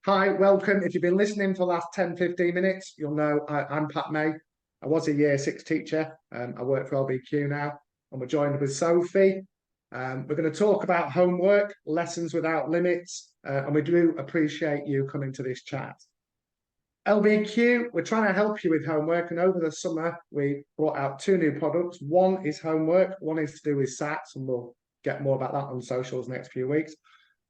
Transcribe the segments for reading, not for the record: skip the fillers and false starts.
Hi, welcome. If you've been listening for the last 10, 15 minutes, you'll know I'm Pat May. I was a year six teacher. I work for LBQ now, and we're joined with Sophie. We're going to talk about homework, lessons without limits, and we do appreciate you coming to this chat. LBQ, we're trying to help you with homework, and over the summer, we brought out two new products. One is homework, one is to do with SATs, and we'll get more about that on socials next few weeks.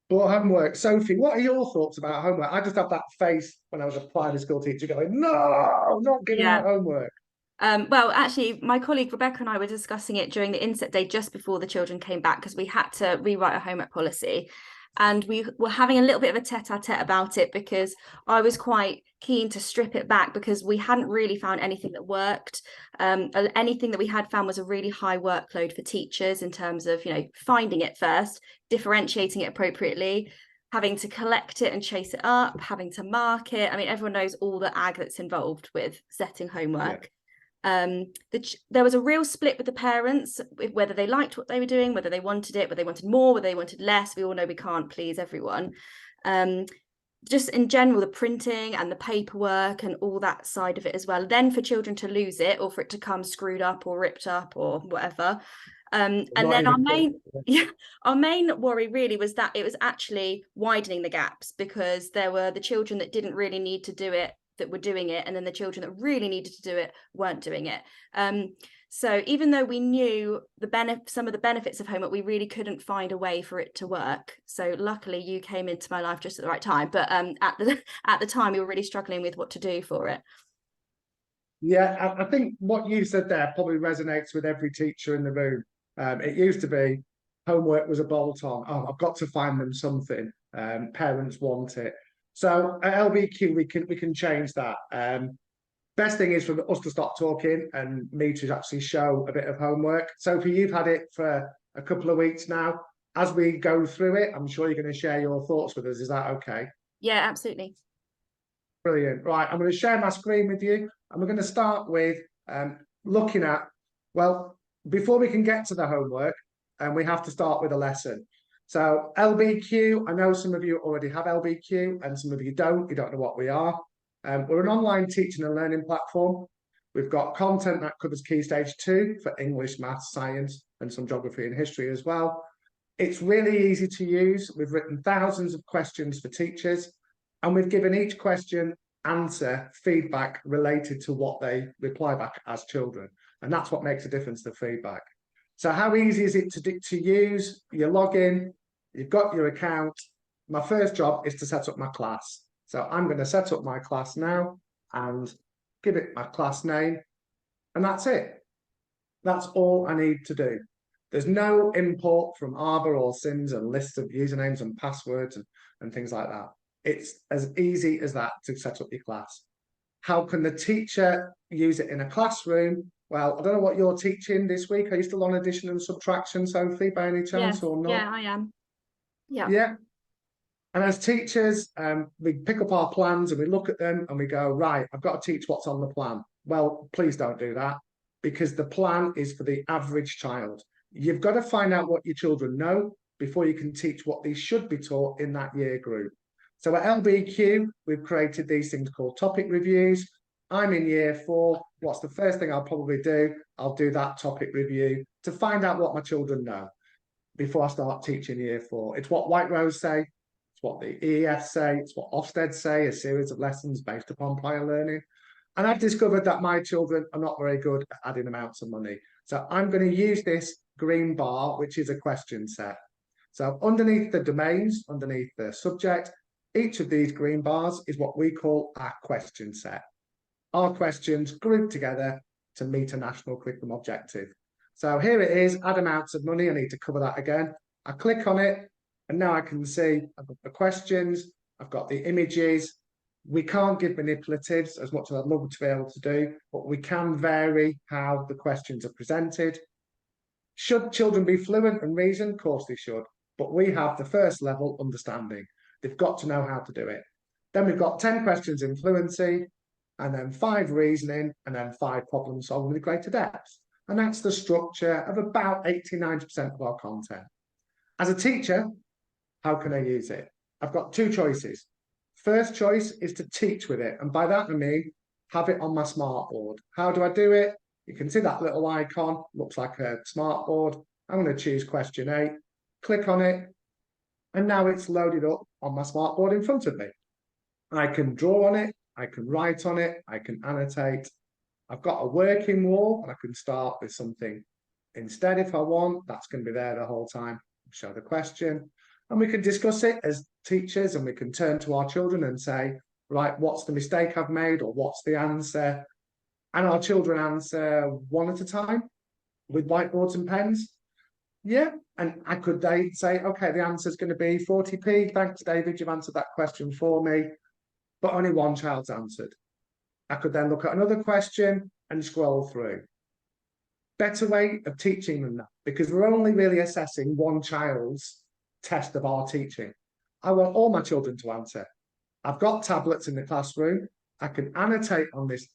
But homework, Sophie, what are your thoughts about homework? I just had that face when I was a primary school teacher going, no, not giving out homework. Well, actually, my colleague Rebecca and I were discussing it during the inset day just before the children came back because we had to rewrite a homework policy. And we were having a little bit of a tete-a-tete about it because I was quite keen to strip it back because we hadn't really found anything that worked. Anything that we had found was a really high workload for teachers in terms of, finding it first, differentiating it appropriately, having to collect it and chase it up, having to mark it. I mean, everyone knows all the ag that's involved with setting homework. Yeah. There was a real split with the parents, whether they liked what they were doing, whether they wanted it, whether they wanted more, whether they wanted less. We all know we can't please everyone. Just in general, the printing and the paperwork and all that side of it as well. Then for children to lose it or for it to come screwed up or ripped up or whatever. And then our main worry really was that it was actually widening the gaps because there were the children that didn't really need to do it that were doing it, and then the children that really needed to do it weren't doing it. So even though we knew some of the benefits of homework, we really couldn't find a way for it to work. So luckily you came into my life just at the right time, but at the time we were really struggling with what to do for it. Yeah, I think what you said there probably resonates with every teacher in the room. It used to be homework was a bolt-on. Oh, I've got to find them something. Parents want it. So at LBQ, we can change that. Best thing is for us to stop talking and me to actually show a bit of homework. Sophie, you've had it for a couple of weeks now. As we go through it, I'm sure you're going to share your thoughts with us. Is that okay? Yeah, absolutely. Brilliant. Right, I'm going to share my screen with you, and we're going to start with looking at, well, before we can get to the homework, we have to start with a lesson. So LBQ, I know some of you already have LBQ and some of you don't know what we are. We're an online teaching and learning platform. We've got content that covers Key Stage 2 for English, Maths, Science, and some Geography and History as well. It's really easy to use. We've written thousands of questions for teachers, and we've given each question answer feedback related to what they reply back as children. And that's what makes a difference to feedback. So how easy is it to use? You log in, you've got your account. My first job is to set up my class. So I'm going to set up my class now and give it my class name. And that's it. That's all I need to do. There's no import from Arbor or Sims and lists of usernames and passwords and things like that. It's as easy as that to set up your class. How can the teacher use it in a classroom? Well, I don't know what you're teaching this week. Are you still on addition and subtraction, Sophie, by any chance, or not? Yeah, I am. Yeah. Yeah. And as teachers, we pick up our plans and we look at them and we go, right, I've got to teach what's on the plan. Well, please don't do that because the plan is for the average child. You've got to find out what your children know before you can teach what they should be taught in that year group. So at LBQ, we've created these things called topic reviews. I'm in year 4. What's the first thing I'll probably do? I'll do that topic review to find out what my children know before I start teaching year 4. It's what White Rose say. It's what the EEF say. It's what Ofsted say, a series of lessons based upon prior learning. And I've discovered that my children are not very good at adding amounts of money. So I'm going to use this green bar, which is a question set. So underneath the domains, underneath the subject, each of these green bars is what we call our question set. Our questions grouped together to meet a national curriculum objective. So here it is, add amounts of money. I need to cover that again. I click on it, and now I can see I've got the questions, I've got the images. We can't give manipulatives as much as I'd love to be able to do, but we can vary how the questions are presented. Should children be fluent and reason? Of course they should, but we have the first level understanding. They've got to know how to do it. Then we've got 10 questions in fluency, and then 5 reasoning, and then 5 problem solving with greater depth. And that's the structure of about 89% of our content. As a teacher, how can I use it? I've got 2 choices. First choice is to teach with it. And by that, I mean, have it on my smartboard. How do I do it? You can see that little icon, looks like a smartboard. I'm going to choose question 8, click on it, and now it's loaded up on my smartboard in front of me. I can draw on it, I can write on it, I can annotate. I've got a working wall, and I can start with something instead if I want. That's going to be there the whole time. Show the question, and we can discuss it as teachers, and we can turn to our children and say, right, what's the mistake I've made, or what's the answer? And our children answer one at a time with whiteboards and pens. Yeah, and I could they say, okay, the answer is going to be 40p. Thanks, David, you've answered that question for me. But only one child's answered. I could then look at another question and scroll through. Better way of teaching them that, because we're only really assessing one child's test of our teaching. I want all my children to answer. I've got tablets in the classroom. I can annotate on this,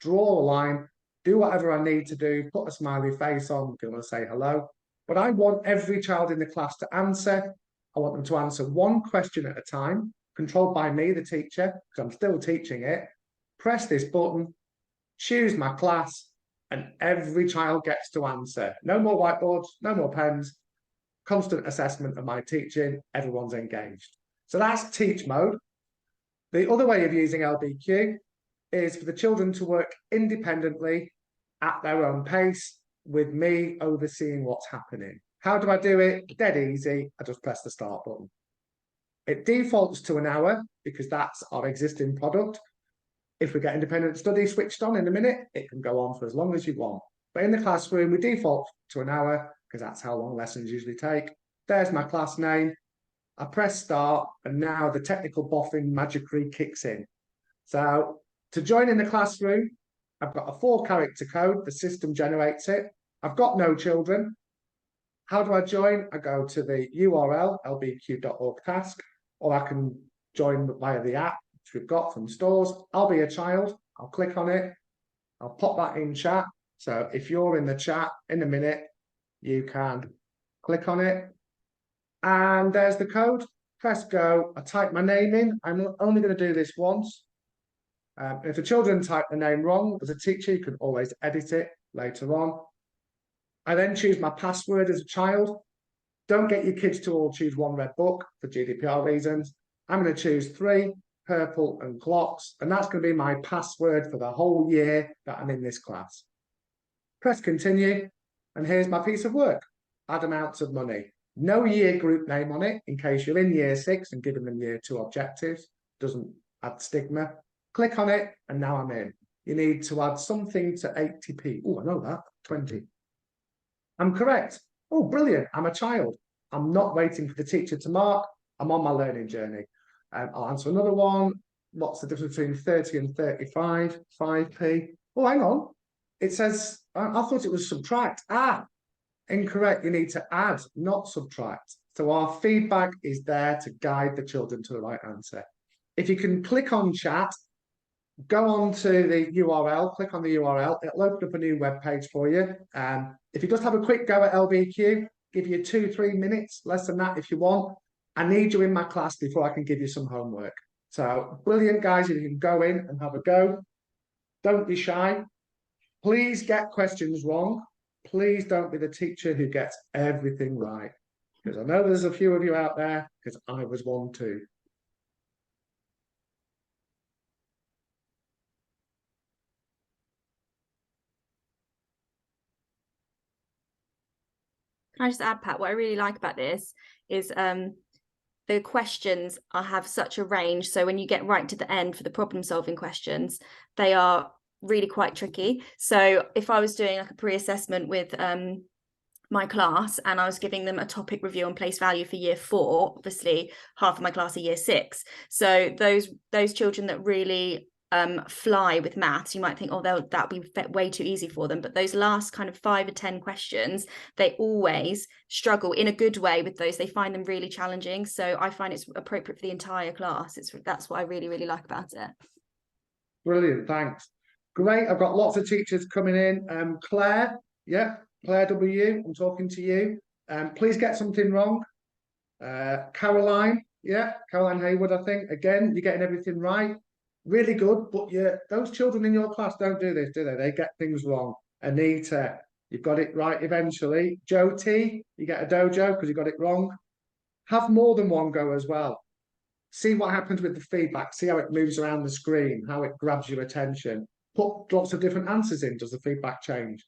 draw a line, do whatever I need to do, put a smiley face on, I'm going to say hello. But I want every child in the class to answer. I want them to answer one question at a time, controlled by me, the teacher, because I'm still teaching it. Press this button, choose my class, and every child gets to answer. No more whiteboards, no more pens, constant assessment of my teaching, everyone's engaged. So that's teach mode. The other way of using LBQ is for the children to work independently at their own pace with me overseeing what's happening. How do I do it? Dead easy. I just press the start button. It defaults to an hour because that's our existing product. If we get independent study switched on in a minute, it can go on for as long as you want. But in the classroom, we default to an hour because that's how long lessons usually take. There's my class name. I press start, and now the technical boffin magicry kicks in. So to join in the classroom, I've got a 4-character code. The system generates it. I've got no children. How do I join? I go to the URL, lbq.org task, or I can join via the app, which we've got from stores. I'll be a child. I'll click on it. I'll pop that in chat. So if you're in the chat in a minute, you can click on it. And there's the code. Press go. I type my name in. I'm only going to do this once. If the children type the name wrong, as a teacher, you can always edit it later on. I then choose my password as a child. Don't get your kids to all choose one red book for GDPR reasons. I'm going to choose 3, purple and clocks, and that's going to be my password for the whole year that I'm in this class. Press continue, and here's my piece of work. Add amounts of money. No year group name on it, in case you're in year 6 and giving them year 2 objectives. Doesn't add stigma. Click on it, and now I'm in. You need to add something to 80p. Oh, I know that, 20. I'm correct. Oh, brilliant, I'm a child. I'm not waiting for the teacher to mark. I'm on my learning journey. I'll answer another one. What's the difference between 30 and 35? 5p. Oh, hang on. It says, I thought it was subtract. Ah, incorrect. You need to add, not subtract. So our feedback is there to guide the children to the right answer. If you can click on chat, go on to the URL, click on the URL, it'll open up a new web page for you. If you just have a quick go at LBQ, give you 2-3 minutes, less than that if you want. I need you in my class before I can give you some homework. So brilliant, guys, if you can go in and have a go. Don't be shy. Please get questions wrong. Please don't be the teacher who gets everything right. Because I know there's a few of you out there, because I was one too. Can I just add, Pat, what I really like about this is the questions have such a range. So when you get right to the end for the problem solving questions, they are really quite tricky. So if I was doing like a pre-assessment with my class and I was giving them a topic review on place value for year 4, obviously half of my class are year 6. So those children that really fly with maths, you might think, oh, that'll be way too easy for them, but those last kind of 5 or 10 questions, they always struggle in a good way with those. They find them really challenging, so I find it's appropriate for the entire class. That's what I really, really like about it. Brilliant, thanks. Great, I've got lots of teachers coming in. Claire, yeah, Claire W, I'm talking to you. Please get something wrong. Caroline, Yeah, Caroline Haywood, I think. Again, you're getting everything right. Really good, but those children in your class don't do this, do they? They get things wrong. Anita, you've got it right eventually. Joe T, you get a dojo because you got it wrong. Have more than one go as well. See what happens with the feedback. See how it moves around the screen, how it grabs your attention. Put lots of different answers in. Does the feedback change?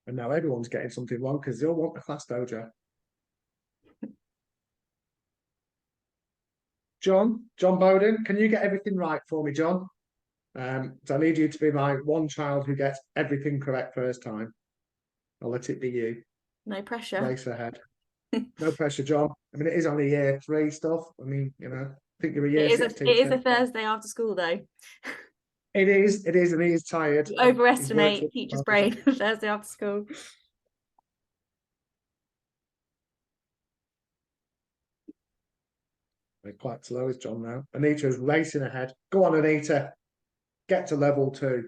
And now everyone's getting something wrong because they all want the class dojo. John Bowden, can you get everything right for me, John? So I need you to be my one child who gets everything correct first time. I'll let it be you. No pressure. Race ahead. No pressure, John. I mean, it is only year 3 stuff. I mean, I think you're a year 6 teacher. It is a Thursday after school, though. It is, and he is tired. You overestimate teacher's brain Thursday after school. They're quite slow as John now. Anita is racing ahead. Go on, Anita. Get to level 2.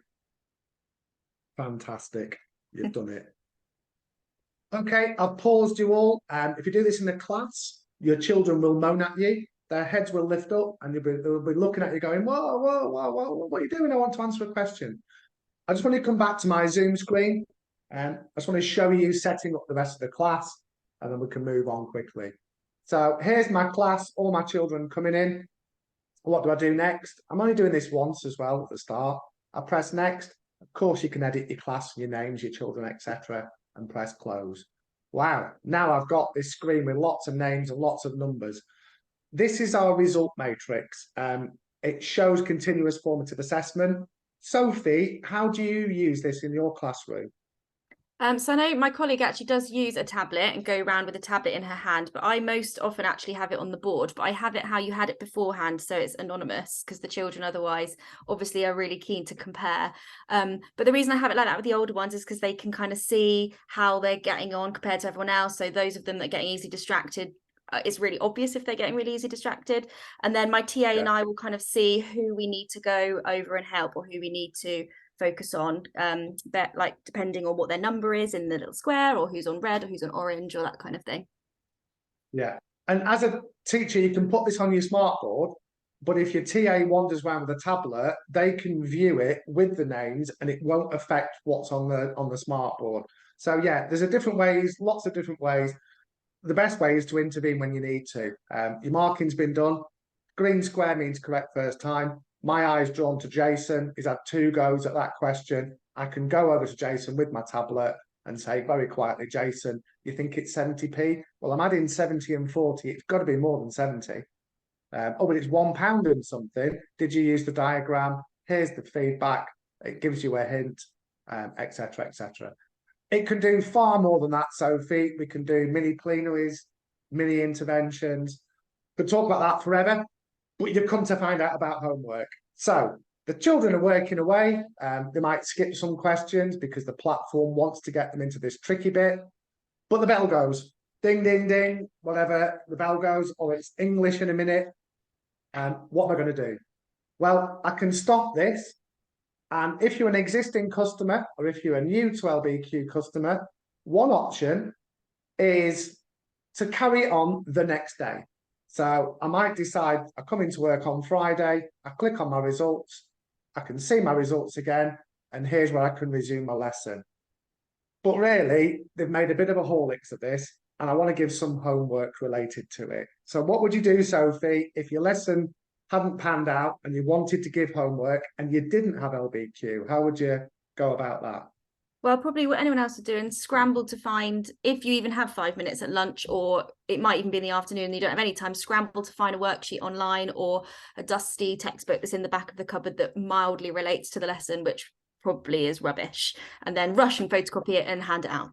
Fantastic. You've done it. Okay, I've paused you all. If you do this in the class, your children will moan at you. Their heads will lift up and they'll be looking at you going, whoa, whoa, whoa, whoa, what are you doing? I want to answer a question. I just want to come back to my Zoom screen. I just want to show you setting up the rest of the class, and then we can move on quickly. So here's my class, all my children coming in. What do I do next? I'm only doing this once as well at the start. I press next. Of course, you can edit your class, your names, your children, etc., and press close. Wow, now I've got this screen with lots of names and lots of numbers. This is our result matrix. It shows continuous formative assessment. Sophie, how do you use this in your classroom? So I know my colleague actually does use a tablet and go around with a tablet in her hand, but I most often actually have it on the board, but I have it how you had it beforehand, so it's anonymous, because the children otherwise obviously are really keen to compare. But the reason I have it like that with the older ones is because they can kind of see how they're getting on compared to everyone else. So those of them that are getting easily distracted, it's really obvious if they're getting really easy distracted. And then my TA and I will kind of see who we need to go over and help, or who we need to focus on, that, like, depending on what their number is in the little square, or who's on red or who's on orange, or that kind of thing. Yeah, and as a teacher, you can put this on your smartboard, but if your TA wanders around with a tablet, they can view it with the names and it won't affect what's on the smartboard. So yeah, there's lots of different ways. The best way is to intervene when you need to. Your marking's been done. Green square means correct first time. My eye's drawn to Jason. He's had 2 goes at that question. I can go over to Jason with my tablet and say very quietly, Jason, you think it's 70p? Well, I'm adding 70 and 40. It's got to be more than 70. Oh, but it's £1 and something. Did you use the diagram? Here's the feedback. It gives you a hint, etc., etc. It can do far more than that, Sophie. We can do mini plenaries, mini interventions. Could talk about that forever, but you've come to find out about homework. So the children are working away. They might skip some questions because the platform wants to get them into this tricky bit. But the bell goes. Ding, ding, ding, whatever. The bell goes, or it's English in a minute. What am I going to do? Well, I can stop this. And if you're an existing customer, or if you're a new to LBQ customer, one option is to carry on the next day. So I might decide I come into work on Friday, I click on my results, I can see my results again, and here's where I can resume my lesson. But really, they've made a bit of a Horlicks of this, and I want to give some homework related to it. So what would you do, Sophie, if your lesson hadn't panned out and you wanted to give homework and you didn't have LBQ? How would you go about that? Well, probably what anyone else is doing, scramble to find, if you even have 5 minutes at lunch, or it might even be in the afternoon and you don't have any time, scramble to find a worksheet online or a dusty textbook that's in the back of the cupboard that mildly relates to the lesson, which probably is rubbish, and then rush and photocopy it and hand it out.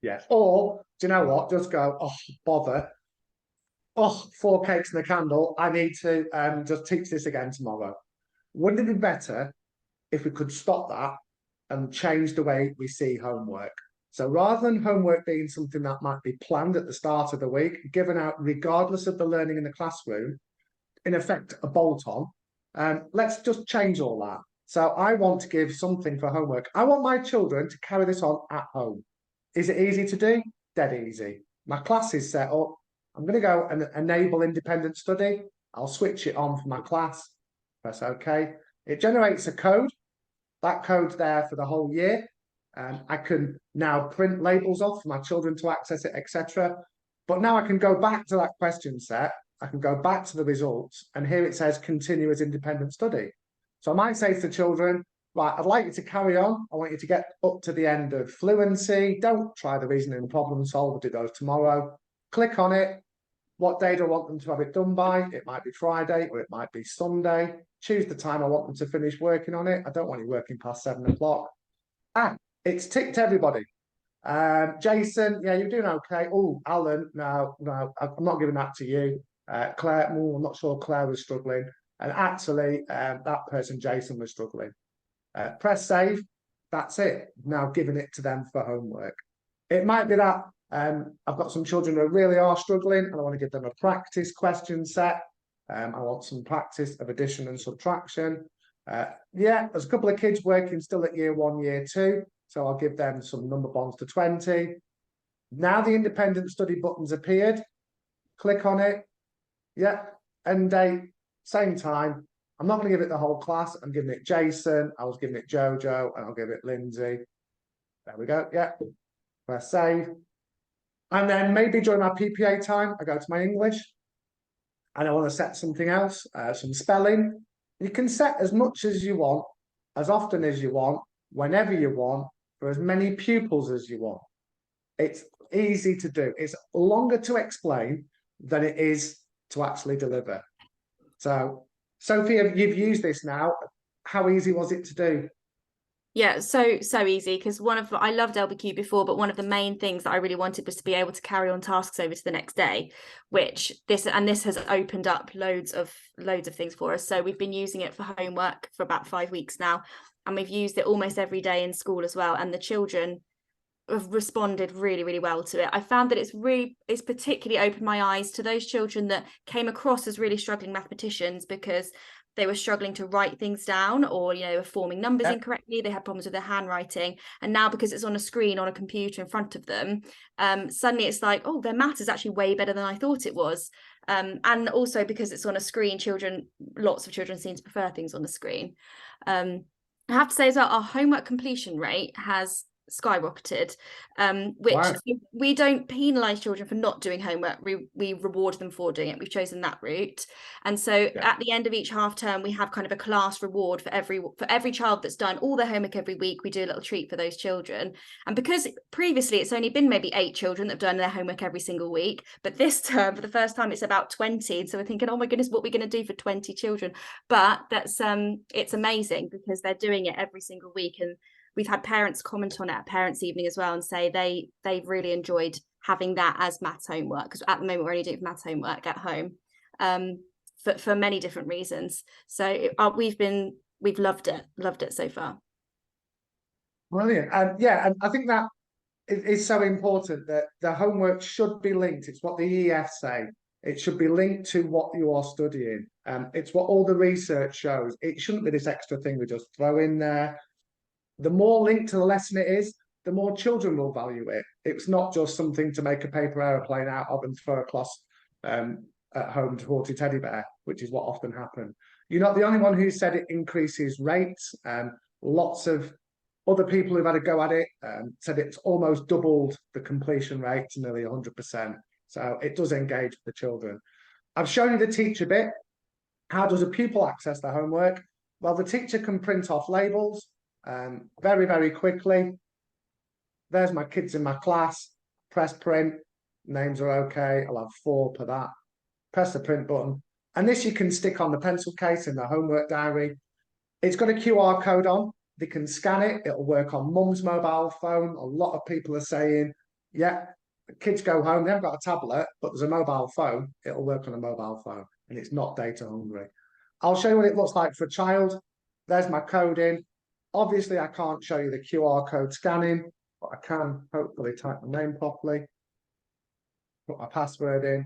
Yes. Or, do you know what? Just go, oh, bother. Oh, 4 cakes and a candle. I need to just teach this again tomorrow. Wouldn't it be better if we could stop that and change the way we see homework? So rather than homework being something that might be planned at the start of the week, given out regardless of the learning in the classroom, in effect, a bolt-on, let's just change all that. So I want to give something for homework. I want my children to carry this on at home. Is it easy to do? Dead easy. My class is set up. I'm going to go and enable independent study. I'll switch it on for my class. Press OK. It generates a code. That code's there for the whole year. I can now print labels off for my children to access it, etc. But now I can go back to that question set. I can go back to the results, and here it says continue as independent study. So I might say to the children, right, I'd like you to carry on. I want you to get up to the end of fluency. Don't try the reasoning and problem solve. We'll do those tomorrow. Click on it. What day do I want them to have it done by? It might be Friday or it might be Sunday. Choose the time I want them to finish working on it. I don't want you working past 7 o'clock. It's ticked everybody. Jason, yeah, you're doing okay. Oh, Alan, no, I'm not giving that to you. Claire, I'm not sure Claire was struggling. And actually, that person, Jason, was struggling. Press save. That's it. Now giving it to them for homework. It might be that I've got some children who really are struggling and I want to give them a practice question set. I want some practice of addition and subtraction. Yeah, there's a couple of kids working still at year 1, year 2. So I'll give them some number bonds to 20. Now the independent study button's appeared. Click on it. Yeah, end date, same time. I'm not going to give it the whole class. I'm giving it Jason. I was giving it Jojo, and I'll give it Lindsay. There we go. Yeah. Press save. And then maybe during my PPA time, I go to my English and I want to set something else, some spelling. You can set as much as you want, as often as you want, whenever you want, for as many pupils as you want. It's easy to do. It's longer to explain than it is to actually deliver. So, Sophie, you've used this now. How easy was it to do? Yeah, so easy, because I loved LBQ before, but one of the main things that I really wanted was to be able to carry on tasks over to the next day, which this has opened up loads of things for us. So we've been using it for homework for about 5 weeks now, and we've used it almost every day in school as well. And the children have responded really, really well to it. I found that it's particularly opened my eyes to those children that came across as really struggling mathematicians because they were struggling to write things down, or were forming numbers incorrectly. They had problems with their handwriting, and now because it's on a screen on a computer in front of them, suddenly it's like, oh, their math is actually way better than I thought it was. And also because it's on a screen, lots of children seem to prefer things on the screen. I have to say as well, our homework completion rate has skyrocketed, which Wow. we don't penalize children for not doing homework. We reward them for doing it. We've chosen that route, and so at the end of each half term we have kind of a class reward for every child that's done all their homework every week. We do a little treat for those children, and because previously it's only been maybe 8 children that have done their homework every single week, but this term for the first time it's about 20, and so we're thinking, oh my goodness, what are we going to do for 20 children? But that's it's amazing because they're doing it every single week, and we've had parents comment on it at parents' evening as well and say they've really enjoyed having that as maths homework, because at the moment we're only doing maths homework at home, for many different reasons. So we've loved it so far. Brilliant. And yeah, and I think that is so important that the homework should be linked. It's what the EF say. It should be linked to what you are studying. It's what all the research shows. It shouldn't be this extra thing we just throw in there. The more linked to the lesson it is, the more children will value it. It's not just something to make a paper aeroplane out of and throw across at home towards your teddy bear, which is what often happens. You're not the only one who said it increases rates. Lots of other people who've had a go at it said it's almost doubled the completion rate to nearly 100%. So it does engage the children. I've shown you the teacher bit. How does a pupil access their homework? Well, the teacher can print off labels very, very quickly. There's my kids in my class. Press print. Names are okay. I'll have 4 per that. Press the print button. And this you can stick on the pencil case in the homework diary. It's got a QR code on. They can scan it. It'll work on mum's mobile phone. A lot of people are saying, yeah, the kids go home, they haven't got a tablet, but there's a mobile phone. It'll work on a mobile phone, and it's not data hungry. I'll show you what it looks like for a child. There's my code in. Obviously, I can't show you the QR code scanning, but I can hopefully type my name properly, put my password in.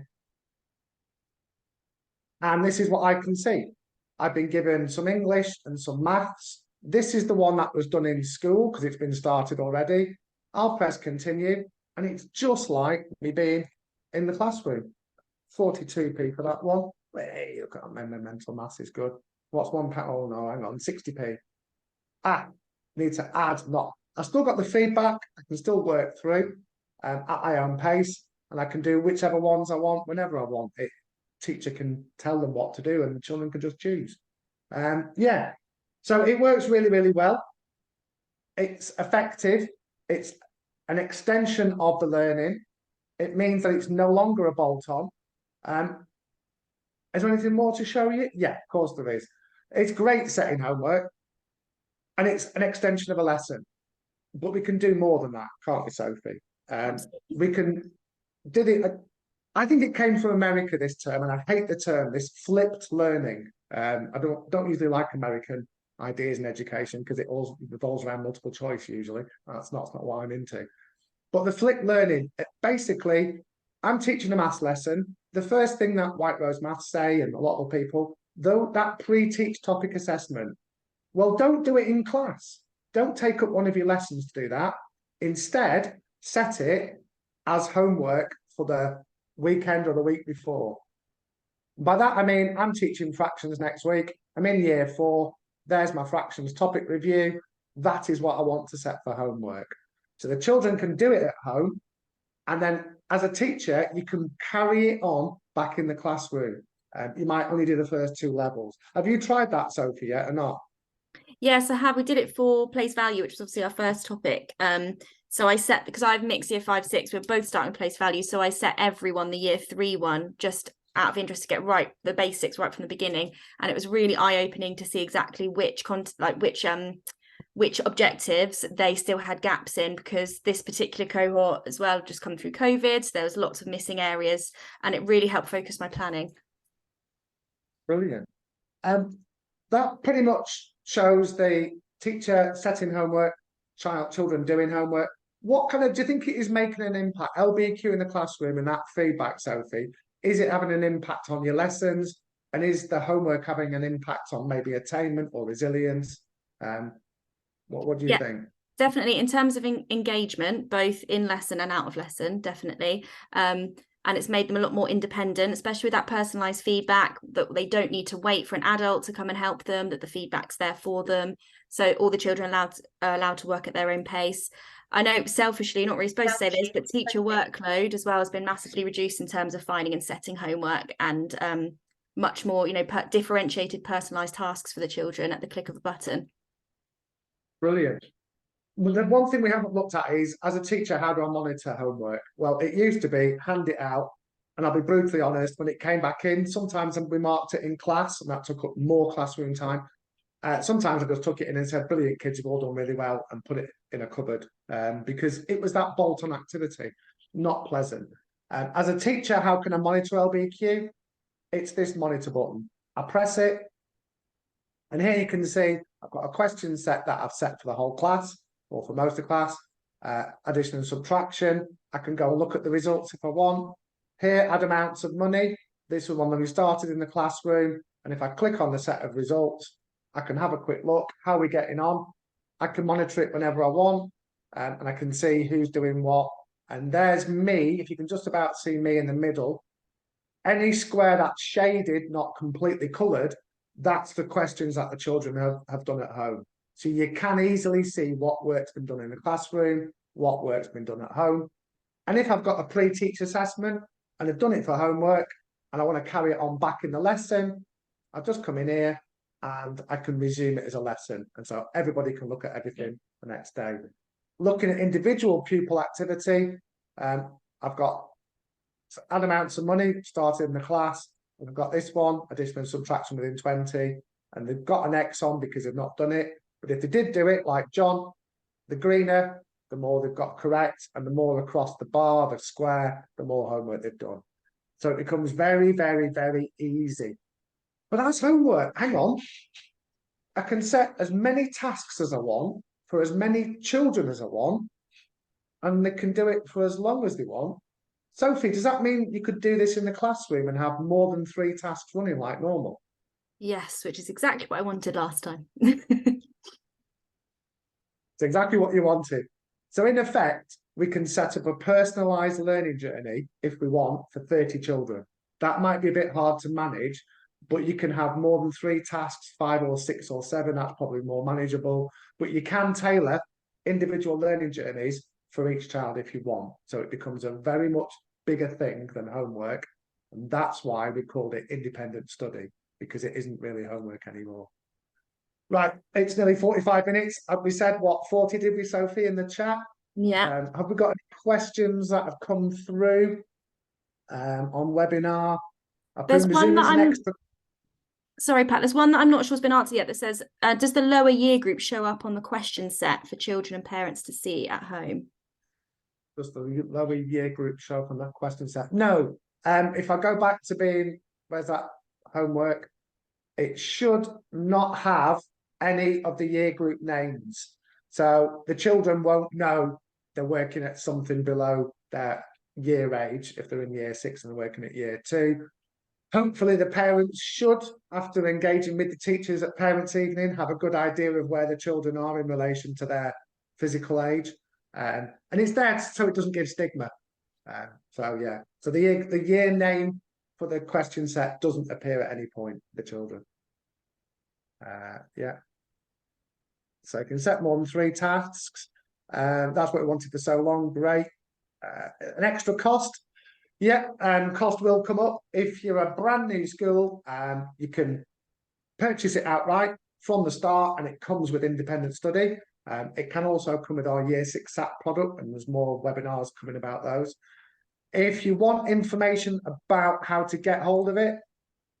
And this is what I can see. I've been given some English and some maths. This is the one that was done in school because it's been started already. I'll press continue. And it's just like me being in the classroom. 42p for that one. Hey, look at my mental mass is good. What's £1? Oh no, hang on, 60p. Need to add, not. I still got the feedback. I can still work through at my own pace, and I can do whichever ones I want whenever I want. It teacher can tell them what to do, and the children can just choose. Yeah, so it works really, really well. It's effective. It's an extension of the learning. It means that it's no longer a bolt-on. Is there anything more to show you? Yeah, of course there is. It's great setting homework, and it's an extension of a lesson. But we can do more than that, can't we, Sophie? We can did it. I think it came from America this term, and I hate the term, this flipped learning. I don't usually like American ideas in education because it all revolves around multiple choice usually. That's not what I'm into. But the flipped learning, basically, I'm teaching a maths lesson. The first thing that White Rose Maths say, and a lot of people, though, that pre-teach topic assessment, well, don't do it in class. Don't take up one of your lessons to do that. Instead, set it as homework for the weekend or the week before. By that, I mean, I'm teaching fractions next week. I'm in year 4. There's my fractions topic review. That is what I want to set for homework. So the children can do it at home. And then as a teacher, you can carry it on back in the classroom. You might only do the first 2 levels. Have you tried that, Sophie, yet or not? Yes, I have. We did it for place value, which was obviously our first topic. So I set, because I've mixed year 5, 6, we're both starting place value. So I set everyone the year 3 one just out of interest to get right the basics right from the beginning. And it was really eye-opening to see exactly which objectives they still had gaps in, because this particular cohort as well just come through COVID. So there was lots of missing areas, and it really helped focus my planning. Brilliant. That pretty much shows the teacher setting homework, children doing homework. What kind of, do you think it is making an impact? LBQ in the classroom and that feedback, Sophie, is it having an impact on your lessons? And is the homework having an impact on maybe attainment or resilience? What do you think? Definitely, in terms of engagement, both in lesson and out of lesson, definitely. And it's made them a lot more independent, especially with that personalized feedback, that they don't need to wait for an adult to come and help them, that the feedback's there for them. So all the children are allowed to work at their own pace. I know selfishly, not really supposed to say this, but teacher workload as well has been massively reduced in terms of finding and setting homework, and much more, differentiated, personalized tasks for the children at the click of a button. Brilliant. Well, the one thing we haven't looked at is, as a teacher, how do I monitor homework? Well, it used to be hand it out, and I'll be brutally honest, when it came back in, sometimes we marked it in class, and that took up more classroom time. Sometimes I just took it in and said, brilliant, kids, you've all done really well, and put it in a cupboard, because it was that bolt-on activity, not pleasant. As a teacher, how can I monitor LBQ? It's this monitor button. I press it, and here you can see I've got a question set that I've set for the whole class, or for most of the class. Addition and subtraction. I can go and look at the results if I want. Here, add amounts of money. This was one when we started in the classroom. And if I click on the set of results, I can have a quick look. How are we getting on? I can monitor it whenever I want. And I can see who's doing what. And there's me. If you can just about see me in the middle. Any square that's shaded, not completely coloured, that's the questions that the children have done at home. So you can easily see what work's been done in the classroom, what work's been done at home. And if I've got a pre-teach assessment and I've done it for homework and I want to carry it on back in the lesson, I'll just come in here and I can resume it as a lesson. And so everybody can look at everything the next day. Looking at individual pupil activity, I've got add amounts of money started in the class. And I've got this one, addition and subtraction within 20, and they've got an X on because they've not done it. But if they did do it, like John, the greener, the more they've got correct, and the more across the bar, the square, the more homework they've done. So it becomes very, very, very easy. But as homework, hang on, I can set as many tasks as I want for as many children as I want, and they can do it for as long as they want. Sophie, does that mean you could do this in the classroom and have more than 3 tasks running like normal? Yes, which is exactly what I wanted last time. It's exactly what you wanted. So in effect, we can set up a personalised learning journey if we want for 30 children. That might be a bit hard to manage, but you can have more than 3 tasks, 5 or 6 or 7, that's probably more manageable. But you can tailor individual learning journeys for each child if you want. So it becomes a very much bigger thing than homework. And that's why we called it independent study, because it isn't really homework anymore. Right, it's nearly 45 minutes. Have we said what, 40 did we, Sophie, in the chat? Yeah. Have we got any questions that have come through on webinar? I There's one presume that it's an I'm extra. sorry, Pat. There's one that I'm not sure has been answered yet that says, does the lower year group show up on the question set for children and parents to see at home? Does the lower year group show up on that question set? No. If I go back to being, where's that homework? It should not have any of the year group names. So the children won't know they're working at something below their year age if they're in year 6 and they're working at year 2. Hopefully the parents should, after engaging with the teachers at parents' evening, have a good idea of where the children are in relation to their physical age. And it's there so it doesn't give stigma. So yeah, so the year name for the question set doesn't appear at any point for the children. Yeah. So you can set more than 3 tasks. That's what we wanted for so long. Great. An extra cost. Yeah, cost will come up. If you're a brand new school, you can purchase it outright from the start and it comes with independent study. It can also come with our year 6 SAP product, and there's more webinars coming about those. If you want information about how to get hold of it,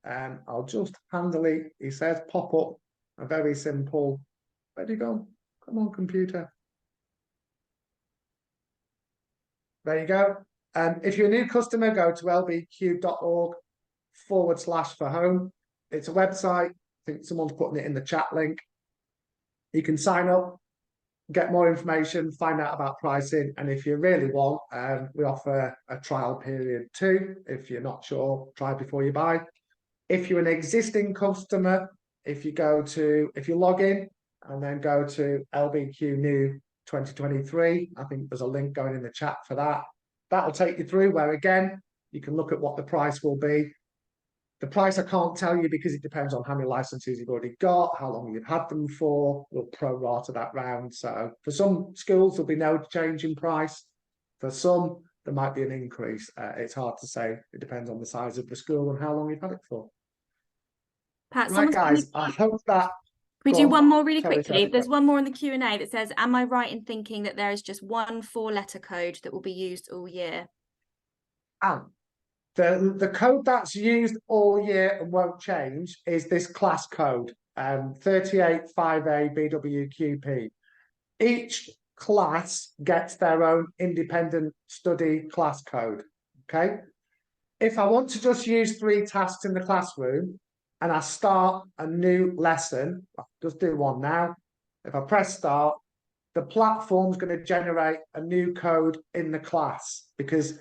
I'll just handily, he says, pop up a very simple, where'd you go? Come on, computer. There you go. If you're a new customer, go to lbq.org/for-home. It's a website. I think someone's putting it in the chat link. You can sign up, get more information, find out about pricing. And if you really want, we offer a trial period too. If you're not sure, try before you buy. If you're an existing customer, if you log in and then go to LBQ New 2023, I think there's a link going in the chat for that. That'll take you through where, again, you can look at what the price will be. The price I can't tell you because it depends on how many licenses you've already got, how long you've had them for. We'll pro-rata that round. So for some schools, there'll be no change in price. For some, there might be an increase. It's hard to say. It depends on the size of the school and how long you've had it for. Pat, Right, guys, I hope that... We do one more really Sorry, quickly. sorry. There's one more in the Q&A that says, am I right in thinking that there is just one 4-letter code that will be used all year? The code that's used all year and won't change is this class code, 385A BWQP. Each class gets their own independent study class code, okay? If I want to just use 3 tasks in the classroom and I start a new lesson, I'll just do one now. If I press start, the platform's going to generate a new code in the class because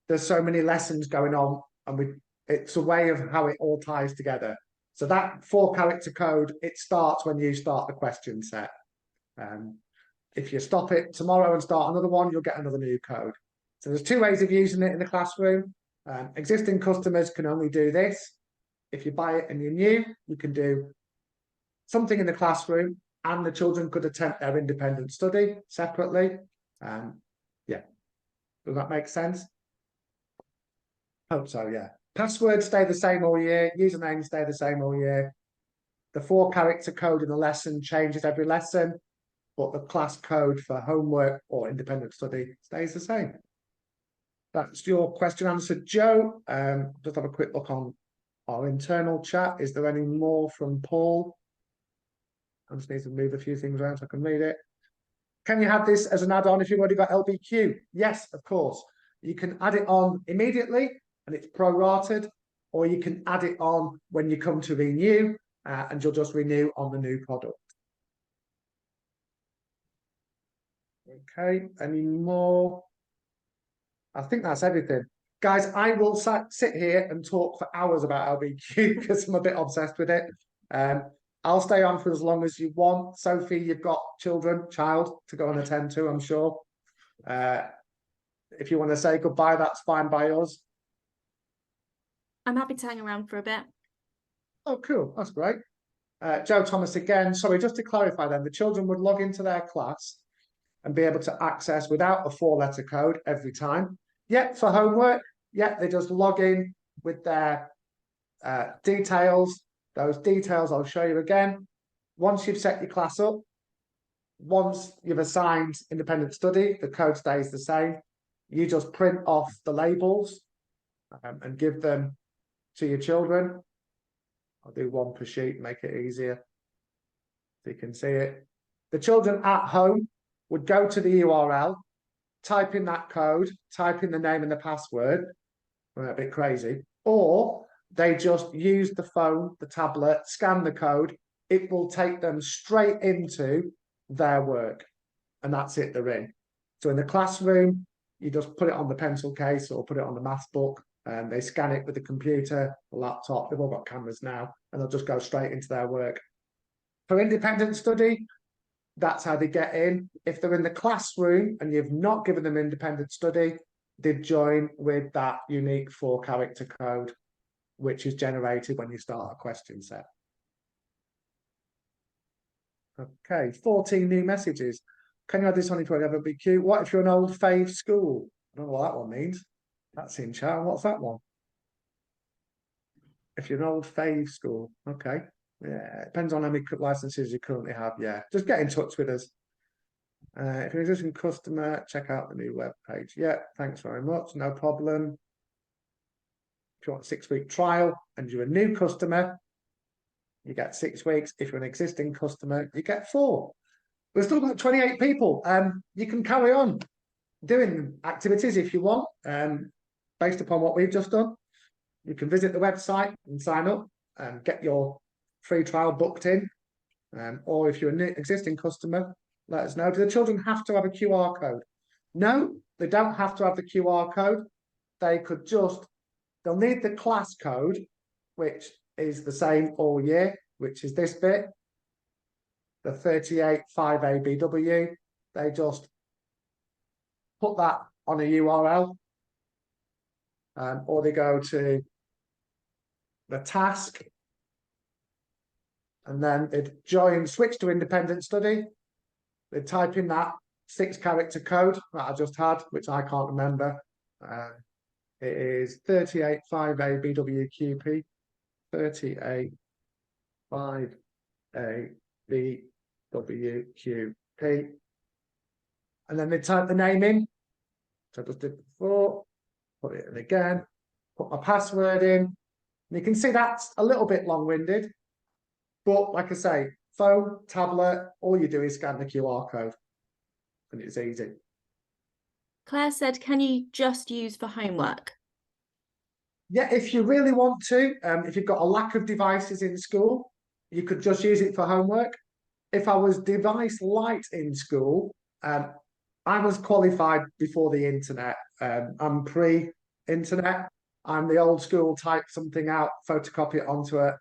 there's so many lessons going on and it's a way of how it all ties together. So that 4-character code, it starts when you start the question set. If you stop it tomorrow and start another one, you'll get another new code. So there's 2 ways of using it in the classroom. Existing customers can only do this. If you buy it and you're new, you can do something in the classroom and the children could attempt their independent study separately. Yeah, does that make sense? Hope so, yeah. Passwords stay the same all year. Usernames stay the same all year. The 4-character code in the lesson changes every lesson, but the class code for homework or independent study stays the same. That's your question answered, Joe. Just have a quick look on our internal chat. Is there any more from Paul? I just need to move a few things around so I can read it. Can you have this as an add-on if you've already got LBQ? Yes, of course. You can add it on immediately and it's prorated, or you can add it on when you come to renew and you'll just renew on the new product. Okay, any more? I think that's everything. Guys, I will sit here and talk for hours about LBQ because I'm a bit obsessed with it. I'll stay on for as long as you want. Sophie, you've got child to go and attend to, I'm sure. If you want to say goodbye, that's fine by us. I'm happy to hang around for a bit. Oh, cool. That's great. Joe Thomas again. Sorry, just to clarify then, the children would log into their class and be able to access without a 4-letter code every time. Yet for homework, they just log in with their details. Those details I'll show you again. Once you've set your class up, once you've assigned independent study, the code stays the same. You just print off the labels and give them to your children. I'll do one per sheet, make it easier so you can see it. The children at home would go to the URL, type in that code, type in the name and the password. We're a bit crazy. Or they just use the phone, the tablet, scan the code. It will take them straight into their work. And that's it, they're in. So in the classroom, you just put it on the pencil case or put it on the maths book, and they scan it with the computer, the laptop. They've all got cameras now, and they'll just go straight into their work. For independent study, that's how they get in. If they're in the classroom and you've not given them independent study, they join with that unique 4-character code, which is generated when you start a question set. Okay, 14 new messages. Can you add this on into whatever be cute? What if you're an old fave school? I don't know what that one means. That's in chat. What's that one? If you're an old fave school, okay. Yeah, it depends on how many licenses you currently have. Yeah, just get in touch with us. If you're an existing customer, check out the new web page. Yeah, thanks very much. No problem. If you want a 6-week trial and you're a new customer, you get 6 weeks. If you're an existing customer, you get 4. We've still got 28 people. You can carry on doing activities if you want, based upon what we've just done. You can visit the website and sign up and get your free trial booked in. Or if you're an existing customer, let us know. Do the children have to have a QR code? No, they don't have to have the QR code. They could just, they'll need the class code, which is the same all year, which is this bit, the 385ABW. They just put that on a URL, or they go to the task, and then they'd switch to independent study. They'd type in that 6-character code that I just had, which I can't remember. It is 385ABWQP, 385ABWQP. And then they type the name in. So I just did before, put it in again, put my password in. And you can see that's a little bit long-winded. But like I say, phone, tablet, all you do is scan the QR code. And it's easy. Claire said, can you just use for homework? Yeah, if you really want to, if you've got a lack of devices in school, you could just use it for homework. If I was device light in school, I was qualified before the internet. I'm pre-internet. I'm the old school, type something out, photocopy it onto an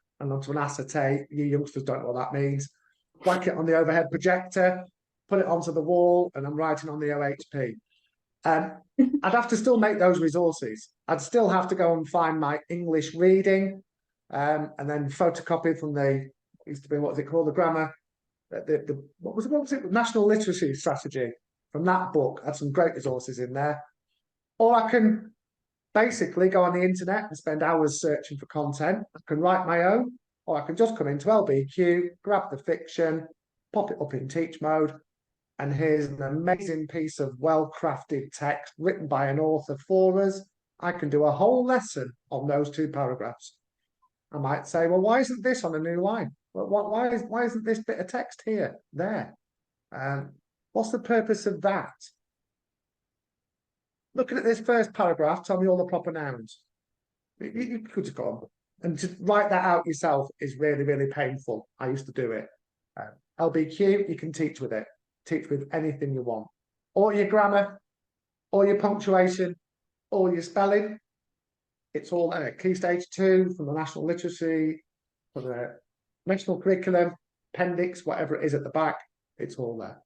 acetate. You youngsters don't know what that means. Whack it on the overhead projector, put it onto the wall, and I'm writing on the OHP. I'd have to still make those resources. I'd still have to go and find my English reading, and then photocopy from the, used to be, what was it called, the grammar, what was it, National Literacy Strategy. From that book, I had some great resources in there. Or I can basically go on the internet and spend hours searching for content. I can write my own, or I can just come into LBQ, grab the fiction, pop it up in teach mode, and here's an amazing piece of well-crafted text written by an author for us. I can do a whole lesson on those 2 paragraphs. I might say, well, why isn't this on a new line? Well, why isn't this bit of text here, there? What's the purpose of that? Looking at this first paragraph, tell me all the proper nouns. You could just go on. And to write that out yourself is really, really painful. I used to do it. LBQ, you can teach with it. Teach with anything you want. Or your grammar, or your punctuation, or your spelling. It's all there. Key Stage 2 from the National Literacy, from the National Curriculum, appendix, whatever it is at the back, it's all there.